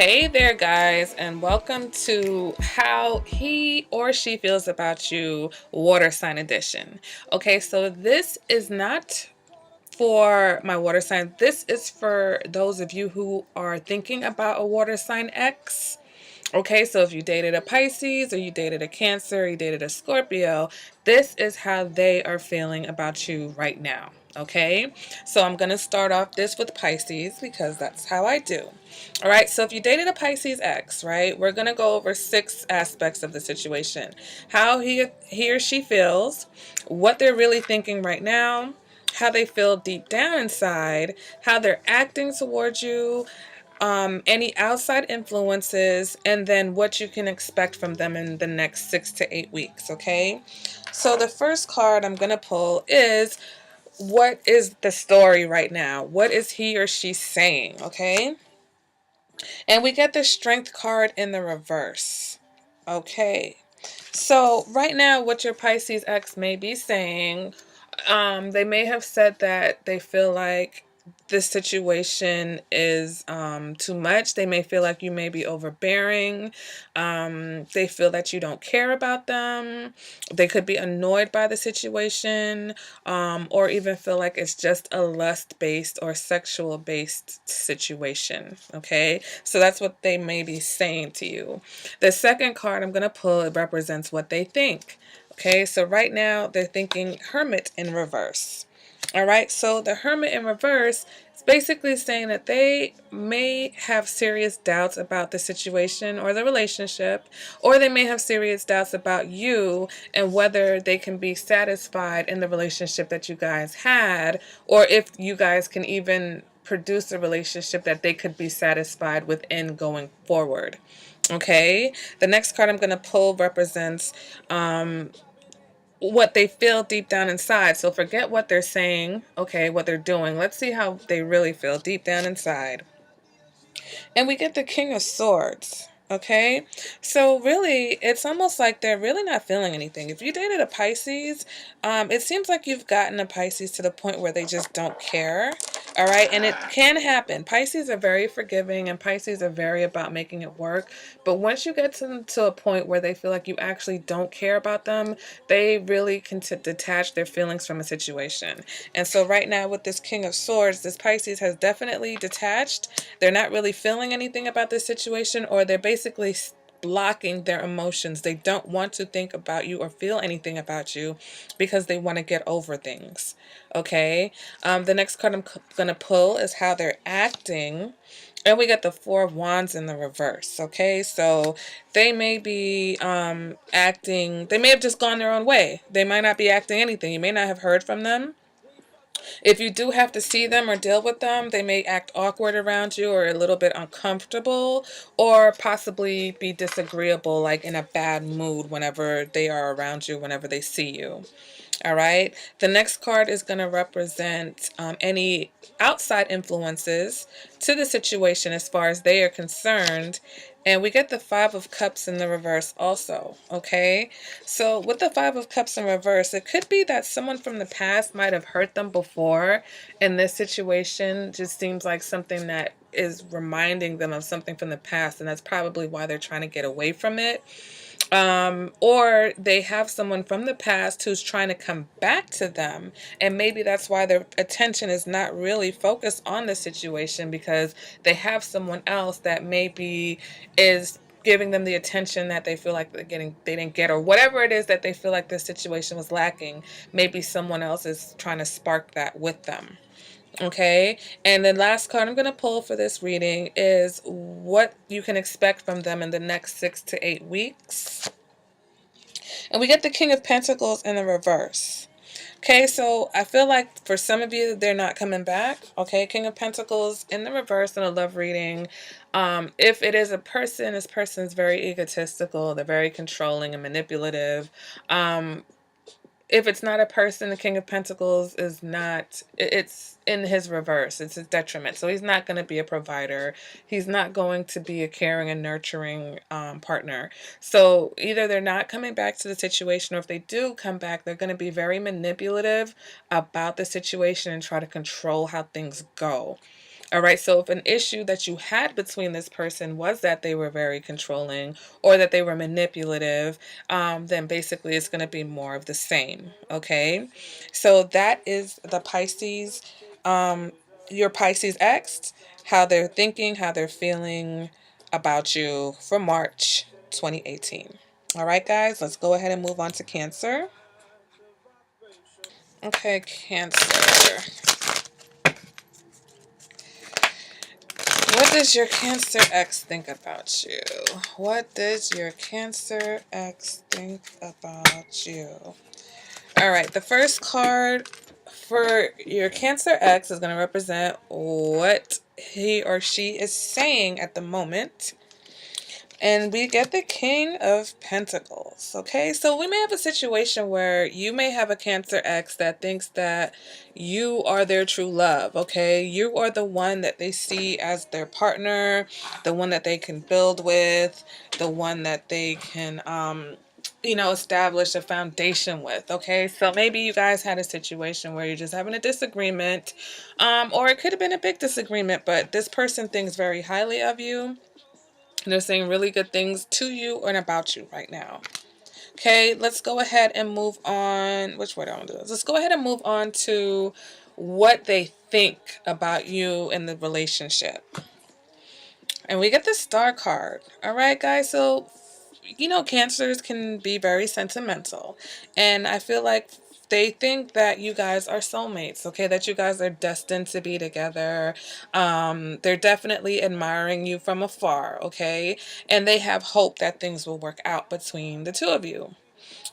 Hey there, guys, and welcome to How He or She Feels About You Water Sign Edition. Okay, so this is not for my water sign. This is for those of you who are thinking about a water sign X. Okay, so if you dated a Pisces or you dated a Cancer, or you dated a Scorpio, this is how they are feeling about you right now. Okay, so I'm going to start off this with Pisces because that's how I do. All right, so if you dated a Pisces ex, right, we're going to go over 6 aspects of the situation: how he or she feels, what they're really thinking right now, how they feel deep down inside, how they're acting towards you, any outside influences, and then what you can expect from them in the next 6 to 8 weeks. Okay, so the first card I'm going to pull is, what is the story right now? What is he or she saying? Okay, and we get the Strength card in the reverse. Okay, so right now, what your Pisces ex may be saying, they may have said that they feel like this situation is too much. They may feel like you may be overbearing. They feel that you don't care about them. They could be annoyed by the situation, or even feel like it's just a lust-based or sexual-based situation. Okay, so that's what they may be saying to you. The second card I'm going to pull, it represents what they think. Okay, so right now they're thinking Hermit in reverse. All right, so the Hermit in reverse is basically saying that they may have serious doubts about the situation or the relationship, or they may have serious doubts about you and whether they can be satisfied in the relationship that you guys had, or if you guys can even produce a relationship that they could be satisfied within going forward. Okay, the next card I'm going to pull represents what they feel deep down inside. So forget what they're saying, okay, what they're doing. Let's see how they really feel deep down inside. And we get the King of Swords. Okay, so really, it's almost like they're really not feeling anything. If you dated a Pisces, it seems like you've gotten a Pisces to the point where they just don't care. All right, and it can happen. Pisces are very forgiving, and Pisces are very about making it work. But once you get to a point where they feel like you actually don't care about them, they really can detach their feelings from a situation. And so right now with this King of Swords, this Pisces has definitely detached. They're not really feeling anything about this situation, or they're basically blocking their emotions. They don't want to think about you or feel anything about you because they want to get over things. Okay, the next card I'm going to pull is how they're acting. And we got the Four of Wands in the reverse. Okay, so they may be acting, they may have just gone their own way. They might not be acting anything. You may not have heard from them. If you do have to see them or deal with them, they may act awkward around you or a little bit uncomfortable, or possibly be disagreeable, like in a bad mood whenever they are around you, whenever they see you. All right. The next card is going to represent any outside influences to the situation as far as they are concerned. And we get the Five of Cups in the reverse also. Okay. So with the Five of Cups in reverse, it could be that someone from the past might have hurt them before. And this situation just seems like something that is reminding them of something from the past. And that's probably why they're trying to get away from it. Or they have someone from the past who's trying to come back to them, and maybe that's why their attention is not really focused on the situation, because they have someone else that maybe is giving them the attention that they feel like they didn't get, or whatever it is that they feel like this situation was lacking. Maybe someone else is trying to spark that with them. Okay, and the last card I'm going to pull for this reading is what you can expect from them in the next 6 to 8 weeks. And we get the King of Pentacles in the reverse. Okay, so I feel like for some of you, they're not coming back. Okay, King of Pentacles in the reverse in a love reading. If it is a person, this person is very egotistical. They're very controlling and manipulative. If it's not a person, the King of Pentacles is not, it's in his reverse. It's his detriment. So he's not going to be a provider. He's not going to be a caring and nurturing partner. So either they're not coming back to the situation, or if they do come back, they're going to be very manipulative about the situation and try to control how things go. All right, so if an issue that you had between this person was that they were very controlling or that they were manipulative, then basically it's going to be more of the same. Okay, so that is the Pisces, your Pisces ex, how they're thinking, how they're feeling about you for March 2018. All right, guys, let's go ahead and move on to Cancer. Okay, Cancer. What does your Cancer ex think about you? What does your Cancer ex think about you? All right, the first card for your Cancer ex is going to represent what he or she is saying at the moment. And we get the King of Pentacles. Okay, so we may have a situation where you may have a Cancer ex that thinks that you are their true love. Okay, you are the one that they see as their partner, the one that they can build with, the one that they can, establish a foundation with. Okay, so maybe you guys had a situation where you're just having a disagreement, or it could have been a big disagreement, but this person thinks very highly of you. They're saying really good things to you and about you right now. Okay, let's go ahead and move on. Which way do I want to do this? Let's go ahead and move on to what they think about you in the relationship. And we get the Star card. All right, guys. So, Cancers can be very sentimental. And I feel like they think that you guys are soulmates, okay? That you guys are destined to be together. They're definitely admiring you from afar, okay? And they have hope that things will work out between the two of you.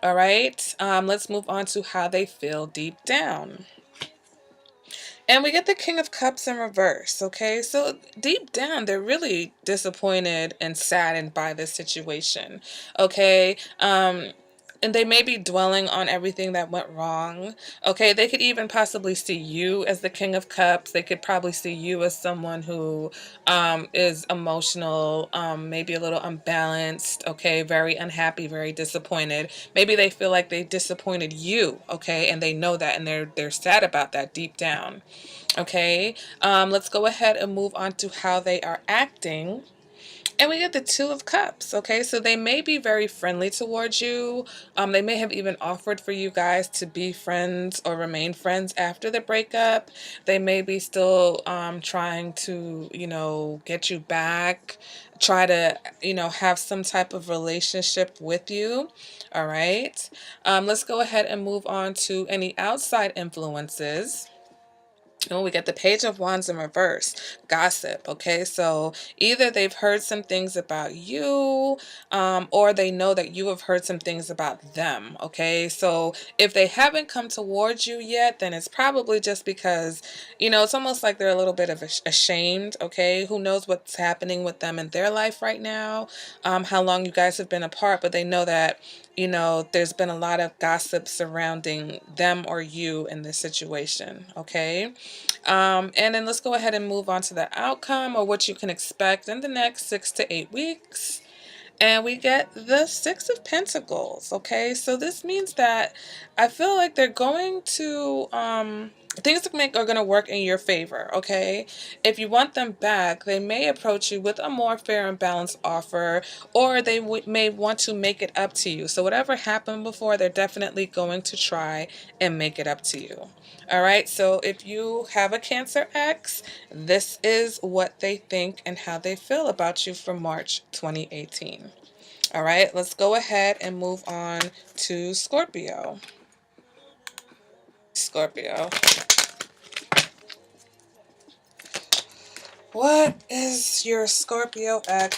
All right? Let's move on to how they feel deep down. And we get the King of Cups in reverse, okay? So deep down, they're really disappointed and saddened by this situation, okay? And they may be dwelling on everything that went wrong, okay? They could even possibly see you as the King of Cups. They could probably see you as someone who is emotional, maybe a little unbalanced, okay? Very unhappy, very disappointed. Maybe they feel like they disappointed you, okay? And they know that, and they're sad about that deep down. Okay, let's go ahead and move on to how they are acting. And we get the Two of Cups, okay? So they may be very friendly towards you. They may have even offered for you guys to be friends or remain friends after the breakup. They may be still trying to, get you back, try to, have some type of relationship with you. All right. Let's go ahead and move on to any outside influences. Oh, we get the Page of Wands in reverse. Gossip. Okay, so either they've heard some things about you, or they know that you have heard some things about them. Okay, so if they haven't come towards you yet, then it's probably just because, it's almost like they're a little bit of ashamed. Okay, who knows what's happening with them in their life right now, how long you guys have been apart, but they know that, there's been a lot of gossip surrounding them or you in this situation. Okay. And then let's go ahead and move on to the outcome or what you can expect in the next 6 to 8 weeks. And we get the Six of Pentacles, okay? So this means that I feel like they're going to, things are going to work in your favor, okay? If you want them back, they may approach you with a more fair and balanced offer, or they may want to make it up to you. So whatever happened before, they're definitely going to try and make it up to you. All right, so if you have a Cancer ex, this is what they think and how they feel about you for March 2018. All right, let's go ahead and move on to Scorpio. Scorpio. What is your Scorpio ex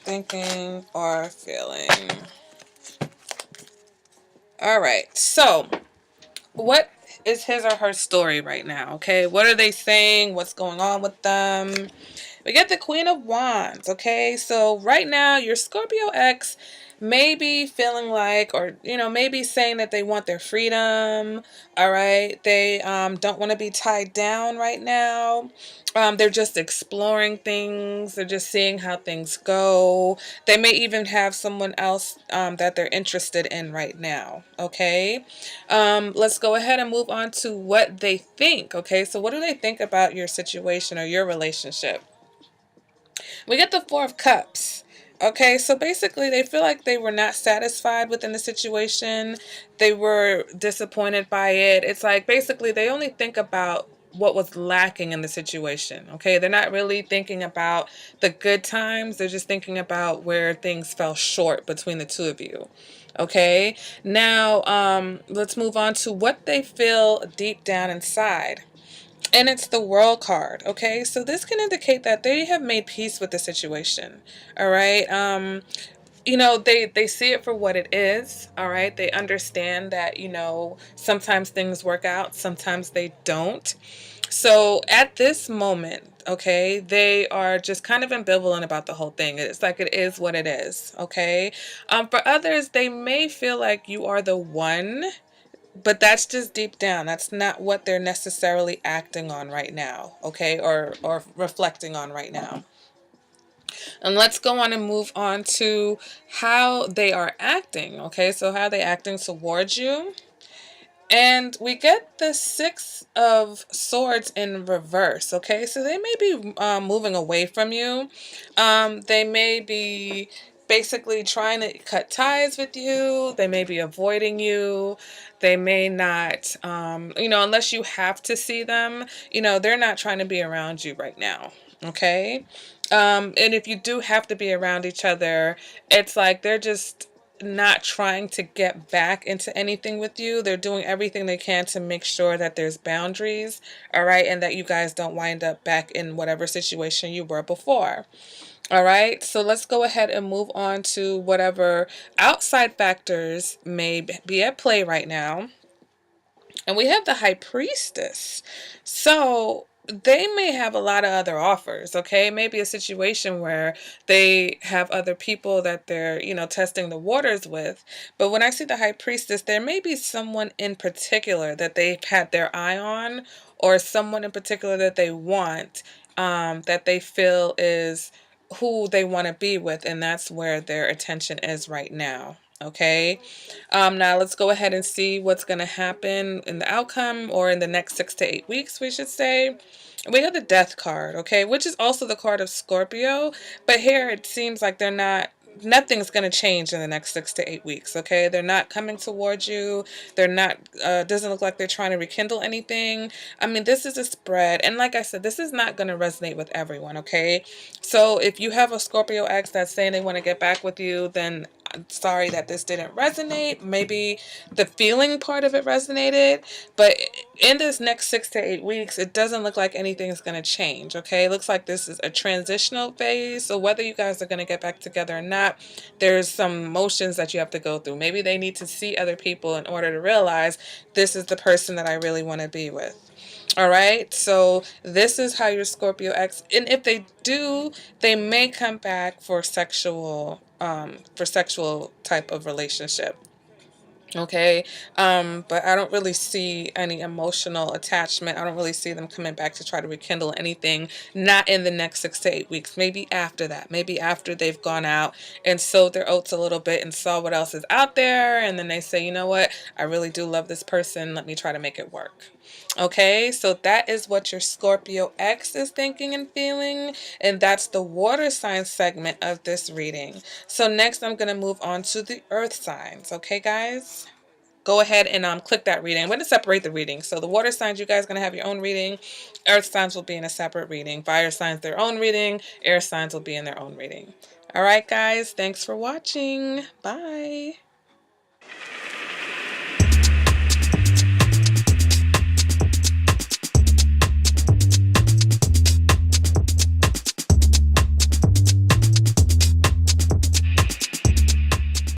thinking or feeling? All right, so what is his or her story right now? Okay, what are they saying? What's going on with them? We get the Queen of Wands. Okay, so right now your Scorpio ex maybe feeling like, or, maybe saying that they want their freedom. All right. They don't want to be tied down right now. They're just exploring things. They're just seeing how things go. They may even have someone else that they're interested in right now. Okay. Let's go ahead and move on to what they think. Okay. So what do they think about your situation or your relationship? We get the Four of Cups. Okay, so basically they feel like they were not satisfied within the situation. They were disappointed by it. It's like basically they only think about what was lacking in the situation. Okay, they're not really thinking about the good times. They're just thinking about where things fell short between the two of you. Okay, now let's move on to what they feel deep down inside. And it's the World card, okay? So this can indicate that they have made peace with the situation, all right? They see it for what it is, all right? They understand that, sometimes things work out, sometimes they don't. So at this moment, okay, they are just kind of ambivalent about the whole thing. It's like it is what it is, okay? For others, they may feel like you are the one, but that's just deep down. That's not what they're necessarily acting on right now, okay? Or reflecting on right now. And let's go on and move on to how they are acting, okay? So how are they acting towards you? And we get the Six of Swords in reverse, okay? So they may be moving away from you. They may be basically trying to cut ties with you. They may be avoiding you. They may not, unless you have to see them, they're not trying to be around you right now, okay? And if you do have to be around each other, it's like they're just not trying to get back into anything with you. They're doing everything they can to make sure that there's boundaries, all right, and that you guys don't wind up back in whatever situation you were before. All right, so let's go ahead and move on to whatever outside factors may be at play right now. And we have the High Priestess. So they may have a lot of other offers, okay? Maybe a situation where they have other people that they're, testing the waters with. But when I see the High Priestess, there may be someone in particular that they've had their eye on, or someone in particular that they want, that they feel is who they want to be with. And that's where their attention is right now. Okay. Now let's go ahead and see what's going to happen in the outcome, or in the next 6 to 8 weeks, we should say. We have the Death card, okay, which is also the card of Scorpio, but here it seems like nothing's going to change in the next 6 to 8 weeks, okay? They're not coming towards you. They're not, doesn't look like they're trying to rekindle anything. I mean, this is a spread. And like I said, this is not going to resonate with everyone, okay? So if you have a Scorpio ex that's saying they want to get back with you, then I'm sorry that this didn't resonate. Maybe the feeling part of it resonated, but in this next 6 to 8 weeks, it doesn't look like anything is going to change, okay? It looks like this is a transitional phase, so whether you guys are going to get back together or not, there's some emotions that you have to go through. Maybe they need to see other people in order to realize this is the person that I really want to be with. All right, so this is how your Scorpio ex, and if they do, they may come back for sexual type of relationship. Okay, but I don't really see any emotional attachment. I don't really see them coming back to try to rekindle anything, not in the next 6 to 8 weeks. Maybe after that, maybe after they've gone out and sowed their oats a little bit and saw what else is out there, and then they say, you know what, I really do love this person, let me try to make it work. Okay, so that is what your Scorpio ex is thinking and feeling, and that's the water sign segment of this reading. So next I'm going to move on to the earth signs. Okay, guys? Go ahead and click that reading. I'm going to separate the reading. So the water signs, you guys are going to have your own reading. Earth signs will be in a separate reading. Fire signs, their own reading. Air signs will be in their own reading. All right, guys. Thanks for watching. Bye.